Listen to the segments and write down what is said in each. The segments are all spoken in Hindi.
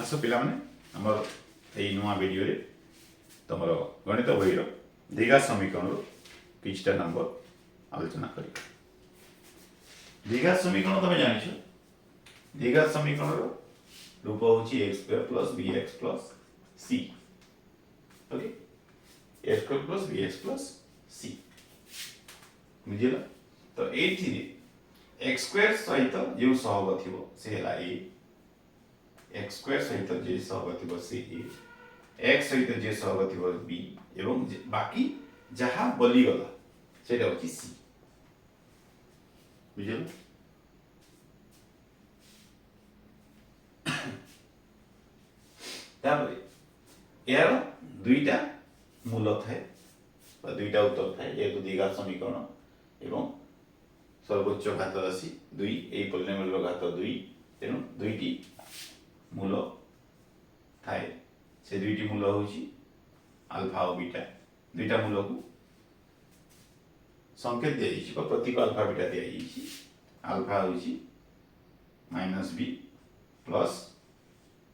आस पिलाने आमर ये नुआ वीडियो रे तुम गणित बहीर द्विघात समीकरण किछटा नंबर आलोचना कर। द्विघात समीकरण तुम जान द्विघात समीकरण रूप हूँ X square plus B X plus C. Okay, X square plus B X plus C बुझेगा। तो ये एक्स स्क्वायर सहित जो सहग थी से है ए, एक्स स्क्वायर सहित जे सहग थी से ए, एक्स सहित जे सहग थी बी एवं बाकी जहाँ बलिगला से हूँ सी बुझेगा। यार दुईटा मूल थाए दुईटा उत्तर थाए जेहेतु द्विघात समीकरण एवं सर्वोच्च घात राशि दुई यही पॉलिनोमियल घात दुई तेणु दुईटी मूल थाए से दुईटी मूल हूँ आल्फा और बीटा। दुईटा मूल को संकेत दी प्रतीक आल्फा बीटा दी आल्फा हूँ minus B plus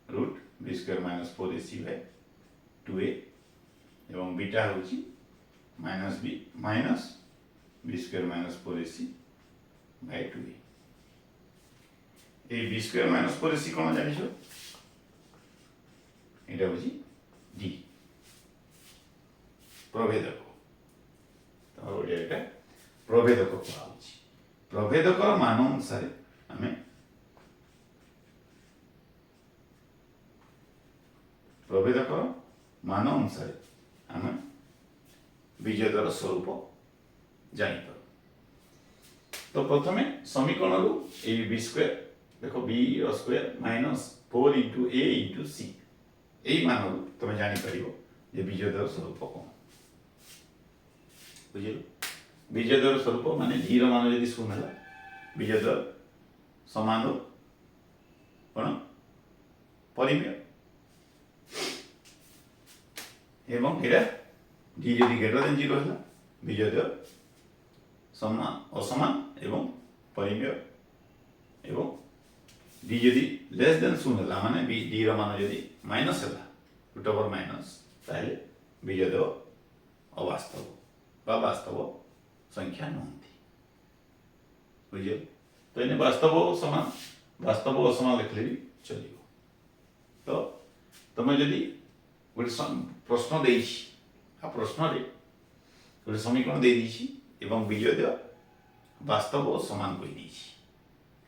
root B square minus 4ac by 2a एवं बीटा हूँ minus B minus B square minus 4ac by 2a। ये बी स्क्वायर माइनस 4ac कौन जान यहाँ हूँ डी प्रभेदक। तो ओडिया प्रभेदक कह प्रभेदक मान अनुसार आम प्रभेदक मान अनुसार आम बीजद्वार स्वरूप जापर। तो प्रथमे समीकरण रू ये बी स्क्वायर देख बी स्क्वायर माइनस 4 इंटू ए इंटू सी यही मान रू तुम जापर जे बीजद्वार स्वरूप कौन बुझे। बीजद्वार स्वरूप माने डी मान यदि शून्य है बीजद्वार समान कौन परिमेय एवं एरा डी यदि ग्रेटर देन 0 है बीजद्वार समान असमान एवं परिमेय एवं डी यदि लेस देन शून्य है माने डी मान यदि माइनस है रूट ओवर माइनस ताहले बीजद्वार अवास्तव बा वास्तव संख्या नुहति बुझे। तो इन्हें वास्तव समान वास्तव असमान लिखले भी चलो। तो तुम जदि गोटे प्रश्न दे प्रश्न गोटे समीकरण दे एवं बीजद्वार वास्तव समान कही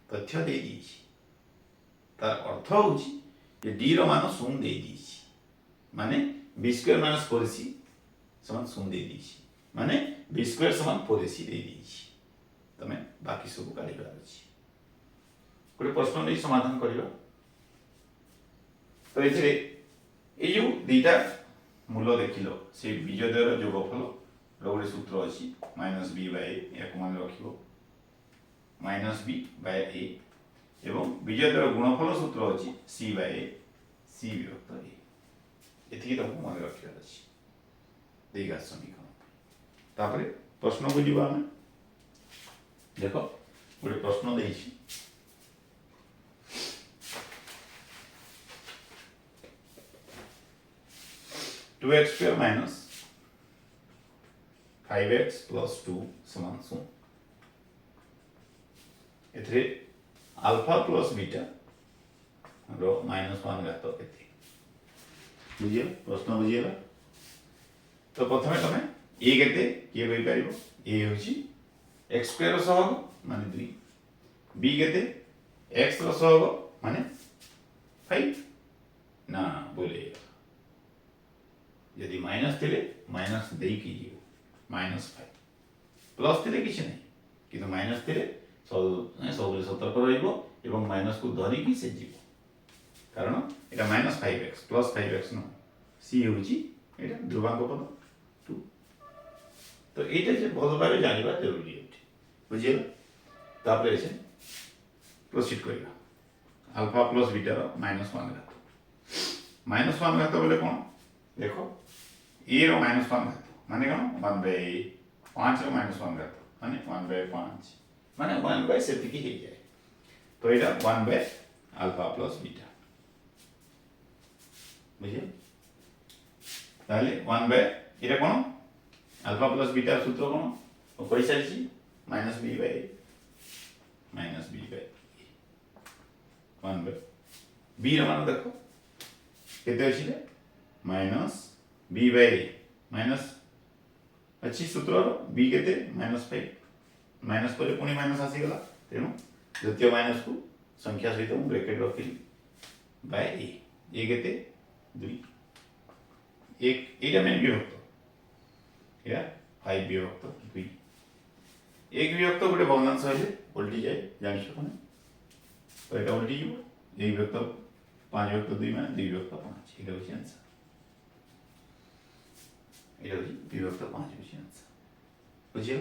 तथ्य दे तार अर्थ हूँ डी मान शून्य दे माने बी स्क्वायर माइनस 4ac समान शून्य दे माने बी स्क्वायर समान 4ac दे तमें बाकी सब काढ़ गोटे प्रश्न नहीं समाधान करवा। तो ये जो दीटा मूल देखिल से बीजद्वार जोगफल गोटे सूत्र अच्छी माइनस बी बाय ए मन रख माइनस बी बाय ए एवं बीजद्वार गुणफल सूत्र अच्छी सी बाय ए सी विभक्त ए ये तुमको मन रखार अच्छी द्विघात समीकरण। तापरे प्रश्न को जीवा आम देख गोटे प्रश्न दे 2x square minus 5x plus 2 समान शून्य एथरे आल्फा प्लस बीटा रो -1 घात केते बुझिए प्रश्न बुझिएगा। तो प्रथमे तुम ए केते किए कहि परिबो ए होची x स्क्वायर सहग माने 2 b केते x रो सहग माने 5 ना बोले यदि माइनस थे माइनस दे कीजिए -5 प्लस थे किसी नहीं कि माइनस थे सब सतर्क रही माइनस को धरिकी से जीव कारण यहाँ -5x प्लस 5x न सी हूँ ये ध्रुवांक पद 2। तो ये भल भाव जानवा जरूरी है बुझे। तापर प्रोसीड करवा आल्फा प्लस बीटार -1 घात बोले कौन देख ए रो -1 घात माने कौन 1/5 रो -1 घात माने 1/5 माने 1 से जाए। तो यहाँ 1 अल्फा प्लस बीटा বুঝে তাহলে 1 বাই এটা কোন আলফা প্লাস বিটার সূত্র কোন কই সারিছি minus B by 1 by B র মান দেখো কেতে আছে মাইনাস বি বাই মাইনাস अच्छी सूत्र बी केते -5 माइनस करे पुणी माइनस आसी गला तेनु द्वितीय माइनस को संख्या सहित हम ब्रैकेट रखिली बाय ए केते 2 एक एटा में विभक्त या 5 विभक्त 2 एक विभक्त गोटे भग्नांश हले उल्टी जाए जानिछ कोन तो एटा उल्टी जीव ए विभक्त 5 विभक्त 2 माने 2 विभक्त 5 एटा होची आंसर এটা হচ্ছে বিভক্ত 5 বেশি आंसर বুঝিও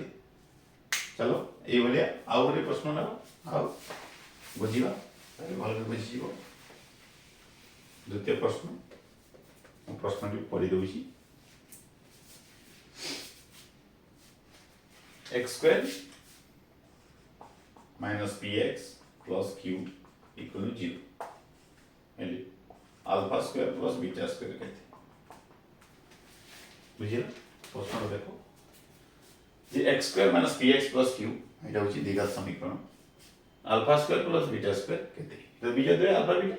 চলো এই বলে আউ ଗୋଟେ প্রশ্ন নাও আউ বুঝিবা তাহলে ভালো করে বুঝিব দ্বিতীয় প্রশ্ন প্রশ্নটি পড়ি Deusi x square - px + q = 0 એટલે আলফা স্কয়ার + বিটা স্কয়ার কেতে বুঝিয়ে প্রশ্ন দেখো যে x স্কয়ার - px + q এটা হচ্ছে দ্বিঘাত সমীকরণ আলফা স্কয়ার + বিটা স্কয়ার কেতে তো বিজয় দ্বয় আলফা বিটা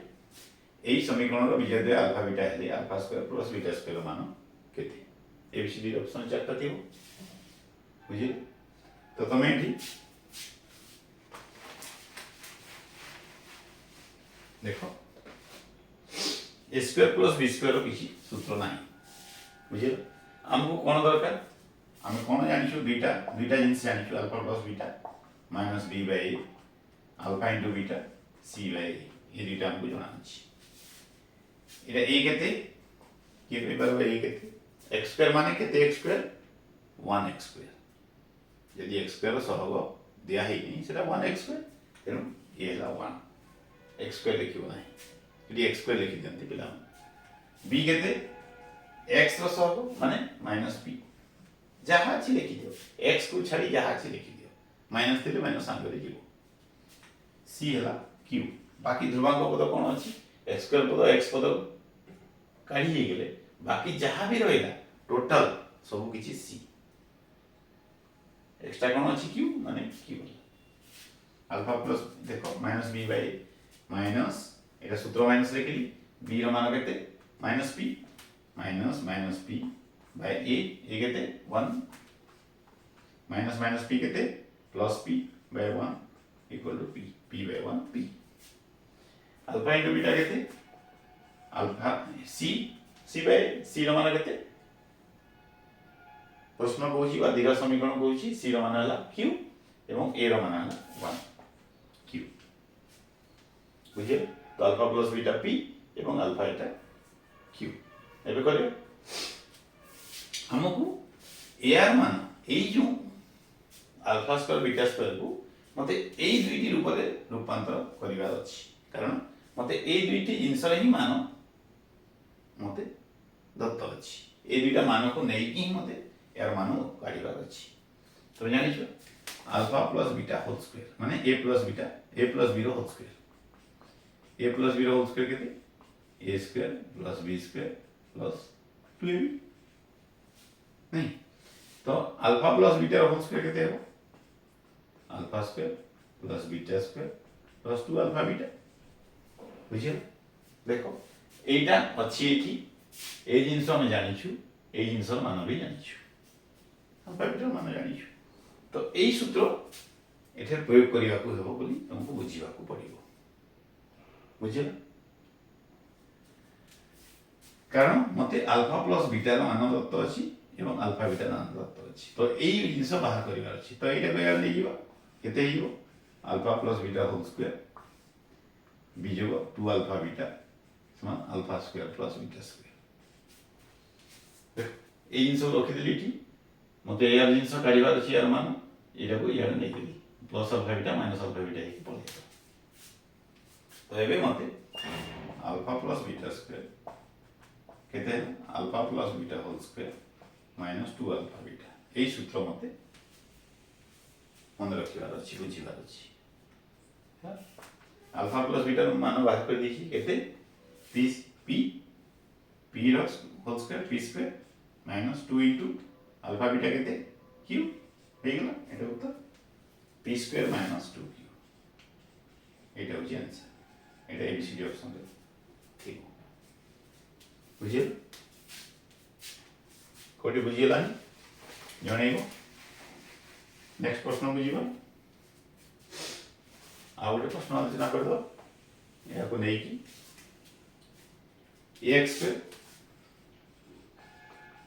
এই সমীকরণের বিজয় দ্বয় আলফা বিটা হেলে আলফা স্কয়ার + বিটা স্কয়ার মান কেতে এবিসিডি অপশন চারটা থিব বুঝিয়ে তো তুমি এটি দেখো a স্কয়ার + b স্কয়ার কিছু সূত্র নাই বুঝিয়ে हमको कौन दरकार हम कौन जानिछु बीटा बीटा जिनिस जानिछु alpha plus beta minus b by alpha into beta c by ये दुटा हमको जाना अछि एटा a केते के बराबर a केते x स्क्वायर माने केते x स्क्वायर 1x स्क्वायर यदि x स्क्वायर सहग दिया है नहीं सेटा 1x स्क्वायर तेनु ये ला 1 x स्क्वायर लिखिबो नाही यदि x स्क्वायर लिखि दंती पिला b केते x रो सहग माने -b जहा अछि लिखि दियो x को छाडी जहा अछि लिखि दियो माइनस देले माइनस आंगरे जीवो c हला q बाकी ध्रुवांक पद कोन अछि x स्क्वायर पद x पद काढी हे गेले बाकी जहा भी रहइला टोटल सब किछि c एक्स्ट्रा कोन अछि q माने q अल्फा प्लस देखो -b बाय माइनस एटा सूत्र माइनस लिखिली b रो मान केते -p minus -p by a केते 1 माइनस p केते plus p by 1 equal to p p by 1 p alpha into beta केते अल्फा c बाय c रो मान केते प्रश्न कहूची बा दीर्घ समीकरण कहूची c रो मान हला q एवं a रो मान हला 1 q बुझे तो अल्फा प्लस बीटा p एवं अल्फा एटा q एबे करे हमको एआर मान एई जो अल्फा स्क्वायर बीटा स्क्वायर को मते एई दुईटी रूप रे रूपांतर करिवार अछि कारण मते एई दुईटी जिंस रे ही मान मते दत्त अछि एई दुईटा मान को नै कि मते एआर मान काढिवार अछि तो जानि छ alpha plus beta whole square माने a plus beta a plus b whole square a plus b whole square केते a square plus b square plus 2ab नहीं तो alpha plus beta whole square केते हो alpha square plus beta square plus 2 alpha beta बुझियो देखो एटा अछि एठी ए जिंस हम जानिछु ए जिंस मान भी जानिछु अल्फा बीटा मान जानिछु तो एई सूत्र एथे प्रयोग करिया को हेबो बोली हमको बुझिबा को पड़िबो बुझियो कारण मते अल्फा प्लस बीटा रो मान दत्त अछि एवं अल्फा बीटा मान दत्त अछि तो एई जिंस बाहर करिवार अछि तो एटा गया ले जीवा केते हियो alpha plus beta whole square b जो 2 अल्फा बीटा समान alpha square plus beta square ए जिंस रखि देली ठी मते यार जिंस काढिवार अछि यार मान एटा को यार नै देली plus alpha beta minus alpha beta हे पड़े तो एबे मते अल्फा प्लस बीटा स्क्वायर केते alpha plus beta whole square minus 2 alpha beta एई सूत्र मते मन रखिवार अछि बुझिवार अछि अल्फा प्लस बीटा मान बाहर कर दिछि केते p पी रो whole square P square minus 2 into alpha beta केते क्यू हे गेला एटा उत्तर पी स्क्वायर माइनस 2 क्यू एटा होची आंसर एटा एबीसीडी ऑप्शन रे ठीक बुझिए कोटी बुझिलानी जणैबो नेक्स्ट प्रश्न बुझिबो आ गोटे प्रश्न आलोचना कर दो या को नहीं की ax square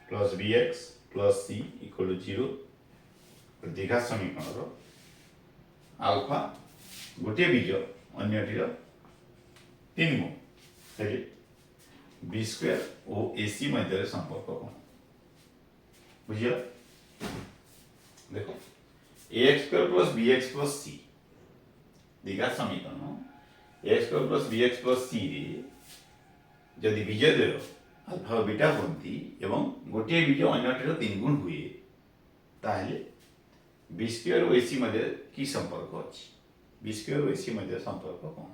plus bx plus c equal to 0 द्विघात समीकरण रो अल्फा गोटे बीज अन्यटीर 3 गुण हेले b स्क्वायर और ac मध्य संपर्क कोन बुझियो देखो ax square plus bx plus c द्विघात समीकरण ax square plus bx plus c रे जदि बीजद्वय अल्फा और बीटा होती एवं गोटे बीज अन्यटीर 3 गुण हुए ताहले b स्क्वायर और ac मध्य की संपर्क अछि b स्क्वायर और ac मध्य संपर्क कोन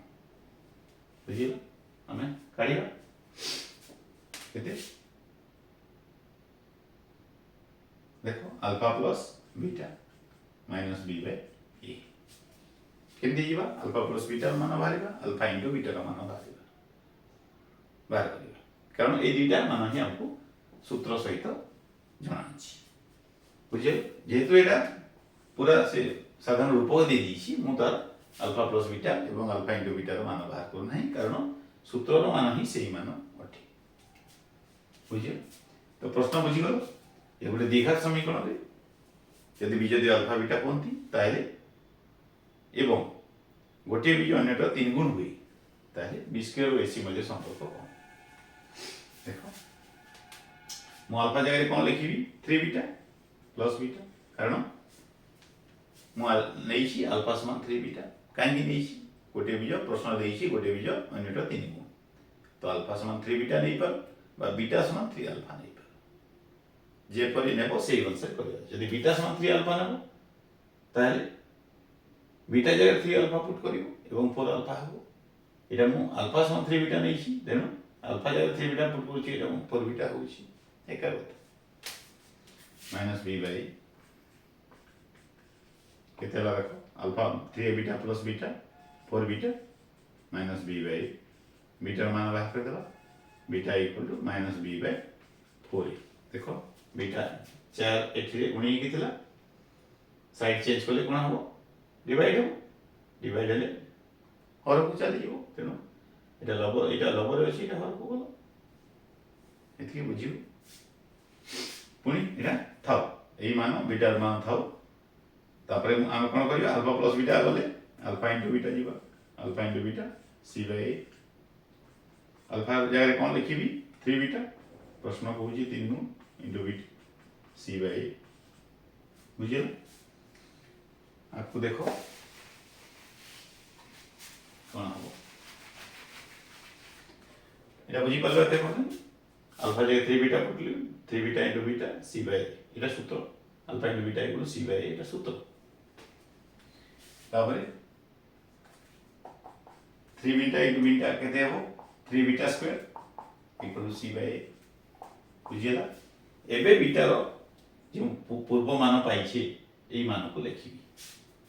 बुझियो हमें काढिया केते देखो alpha plus beta minus b by a केमती जीवा अल्फा प्लस बीटा मान बाहरिबा अल्फा इंटू बीटा मान बाहरिबा बाहर करिबा कारण ए दुईटा मान ही हमको सूत्र सहित जणा अछि बुझे जेहेतु एटा पूरा से साधारण रूप दे दीछि मु तार अल्फा प्लस बीटा एवं अल्फा इंटू बीटा मान बाहर करू नाही कारण सूत्र रो मान ही सेही मान अठे बुझे तो प्रश्न बुझी गलो ये गोटे द्विघात समीकरण रे यदि बीज दे अल्फा बीटा कोनती ताले एवं गोटे बीज अन्यटा 3 गुण हुई ताले b स्क्वायर और ac मध्य संपर्क कोन देखो मु अल्फा जगह कोन लिखिबी 3 बीटा प्लस बीटा कारण मु लेइछि अल्फा समान 3 बीटा काहे कि देइछि गोटे बीज प्रश्न देइछि गोटे बीज अन्यटा 3 गुण तो अल्फा समान 3 बीटा नहीं पर बा बीटा समान 3 अल्फा नहीं पर जे परि नेबो सेही अनुसार करियो यदि बीटा समान 3 अल्फा नेबो ताले बीटा जगह 3 अल्फा पुट करियो एवं 4 अल्फा हो एटा मु अल्फा समान 3 बीटा नहीं छी देनो अल्फा जगह 3 बीटा पुट करूची एटा 4 बीटा होची एका बात माइनस b बाय केते ला रखो alpha 3 beta plus beta 4 beta minus b by beta मान बाहर कर देला beta equal to minus b by 4 देखो बीटा 4 एथिरे गुणी कितला साइड चेंज करले कोन हो डिवाइड हेले हर को चली जीवो तेनो एटा लबर अछि एटा हर को बोलो एथि बुझियो पुनी एटा थाओ एई मान बीटा मान थाओ तापरे हम कोन करियो अल्फा प्लस बीटा गले अल्फा इंटू बीटा जीवा alpha into beta c by alpha जगह कोन लिखिबी 3 बीटा प्रश्न कहूची 3 गुण इंटू बीटा c बाय बुझियो आपको देखो कौन हो एटा बुझी पालो एते कोन अल्फा जगह 3 बीटा पुटली 3 beta into beta c by eta सूत्र alpha into beta equal c by eta सूत्र ताबरे 3 बीटा इंटू बीटा केते हो 3 beta square equal to c by बुझियला एबे बीटा रो जो पूर्व मान पाइछे एई मान को लिखिबी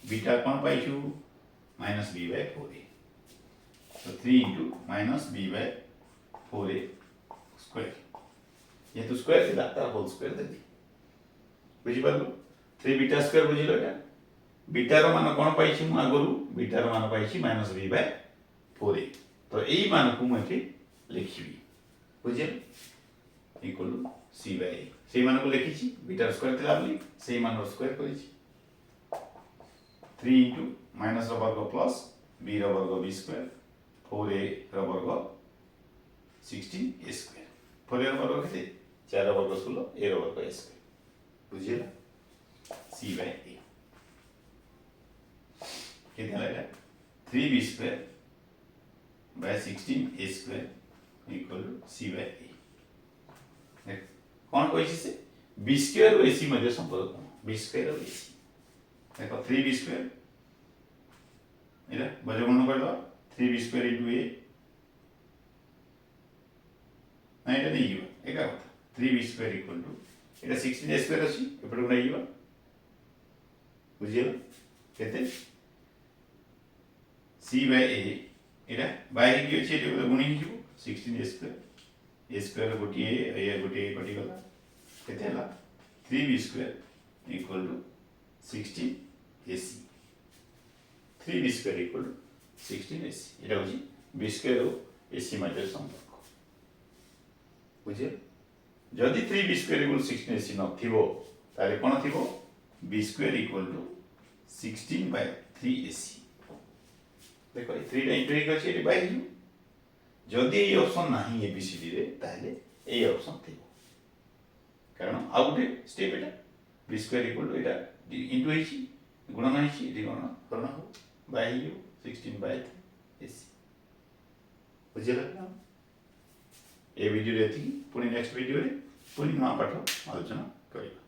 बीटा कोन पाइछु माइनस b बाय 4a तो 3 into minus b by 4a square ये तो स्क्वायर थिला तार होल स्क्वायर देबी बुझि पालो 3 बीटा स्क्वायर बुझिलो एटा बीटा रो मान कोन पाइछि मु आगरु बीटा रो मान पाइछि माइनस b बाय 4a तो एई मान को मु एठी लिखिबी बुझिल इक्वल टू c बाय सेई मान को लिखिछि बीटा स्क्वायर थिला बोली सेई मान रो स्क्वायर करिछि 3 इंटू माइनस रो वर्ग प्लस b रो वर्ग b स्क्वायर 4a रो वर्ग 16 a स्क्वायर 4a रो वर्ग केते 4 रो वर्ग 16 a रो वर्ग a स्क्वायर बुझिला c बाय a केते लाइला 3b square by 16 a square equal to c by a देख कौन कहिछि से b स्क्वायर और ac मध्य संपर्क b स्क्वायर और ac देखो 3b स्क्वायर इला बजे गुण कर दो 3b स्क्वायर इनटू a ना ये नहीं जीवा एका कथा 3b² equal to Etah 16a² अछि एपटो नहीं जीवा बुझियो केते c/a एटा बाय कि अछि एटा गुणी हिजो 16a² गोटी ए गोटी कटि गला केते हला 3b² equal to 16ac 3b² equal to 16ac एटा होची b² और ac मध्य संपर्क बुझियो जदि 3b² इक्वल 16ac नथिबो ताले कोन थिबो b² इक्वल टू 16/3ac देखो 3 टा इंटू 1 अछि एटी बाय हिजो जदि ए ऑप्शन नाही एबीसीडी रे ताले ए ऑप्शन थिबो कारण आ गुटे step Etah b² equal to Etah into हिची गुणन हिची एटी गुणन करना हो बाय हिजो 16/3ac बुझिला ए वीडियो रे थी पुनी नेक्स्ट वीडियो रे पुनी नुआ पाठ आलोचना करिबा।